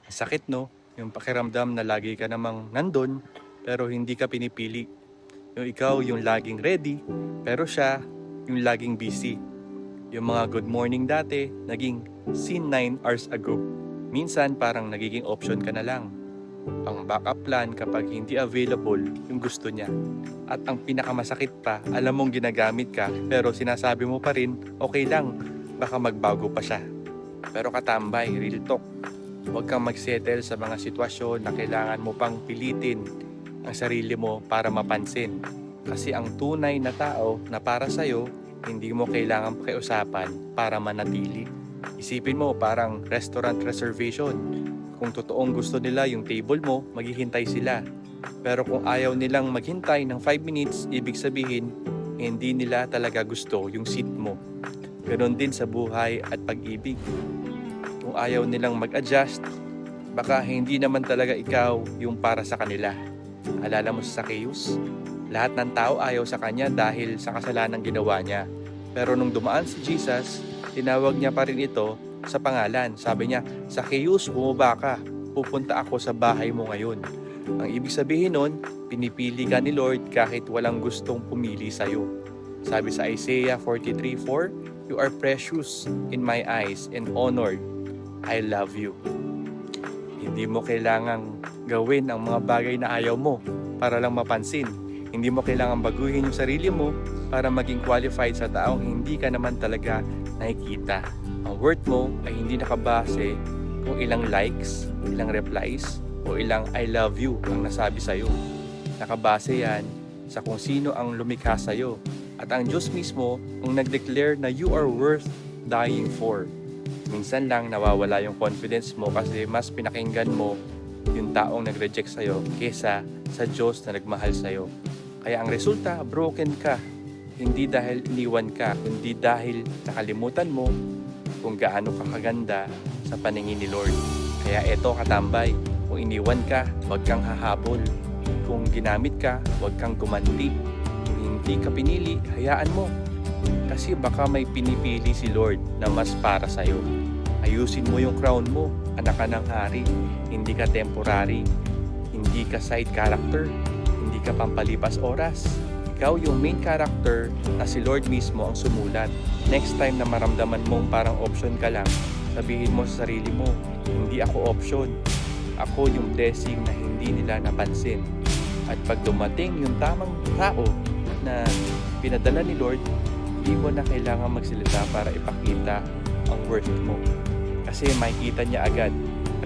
Sakit, no? Yung pakiramdam na lagi ka namang nandun, pero hindi ka pinipili. Yung ikaw yung laging ready, pero siya yung laging busy. Yung mga good morning dati, naging scene 9 hours ago. Minsan parang nagiging option ka na lang. Pang backup plan kapag hindi available yung gusto niya. At ang pinakamasakit pa, alam mong ginagamit ka, pero sinasabi mo pa rin, okay lang, baka magbago pa siya. Pero katambay, real talk. Huwag kang magsettle sa mga sitwasyon na kailangan mo pang pilitin ang sarili mo para mapansin. Kasi ang tunay na tao na para sa'yo, hindi mo kailangan pakiusapan para manatili. Isipin mo parang restaurant reservation. Kung totoong gusto nila yung table mo, maghihintay sila. Pero kung ayaw nilang maghintay ng 5 minutes, ibig sabihin, hindi nila talaga gusto yung seat mo. Ganon din sa buhay at pag-ibig. Kung ayaw nilang mag-adjust, baka hindi naman talaga ikaw yung para sa kanila. Alala mo sa Zacchaeus? Lahat ng tao ayaw sa kanya dahil sa kasalanang ginawa niya. Pero nung dumaan si Jesus, tinawag niya pa rin ito sa pangalan. Sabi niya, Zacchaeus, bumaba ka. Pupunta ako sa bahay mo ngayon. Ang ibig sabihin nun, pinipili ka ni Lord kahit walang gustong pumili sa'yo. Sabi sa Isaiah 43:4, you are precious in my eyes and honored. I love you. Hindi mo kailangang gawin ang mga bagay na ayaw mo para lang mapansin. Hindi mo kailangang baguhin yung sarili mo para maging qualified sa taong hindi ka naman talaga nakikita. Ang worth mo ay hindi nakabase kung ilang likes, ilang replies, o ilang I love you ang nasabi sa'yo. Nakabase yan sa kung sino ang lumikha sa'yo. At ang Diyos mismo ang nag-declare na you are worth dying for. Minsan lang nawawala yung confidence mo kasi mas pinakinggan mo yung taong nag-reject sa'yo kesa sa Diyos na nagmahal sa'yo. Kaya ang resulta, broken ka. Hindi dahil iniwan ka, kundi dahil nakalimutan mo kung gaano ka kaganda sa paningin ni Lord. Kaya eto katambay, kung iniwan ka, huwag kang hahabol. Kung ginamit ka, huwag kang gumanti. Kung hindi ka pinili, hayaan mo. Kasi baka may pinipili si Lord na mas para sa'yo. Ayusin mo yung crown mo, anak ka ng hari. Hindi ka temporary, hindi ka side character, hindi ka pampalipas oras. Ikaw yung main character na si Lord mismo ang sumulat. Next time na maramdaman mong parang option ka lang, sabihin mo sa sarili mo, hindi ako option. Ako yung blessing na hindi nila napansin. At pag dumating yung tamang tao na pinadala ni Lord, hindi mo na kailangan magsalita para ipakita ang worth mo. Kasi makikita niya agad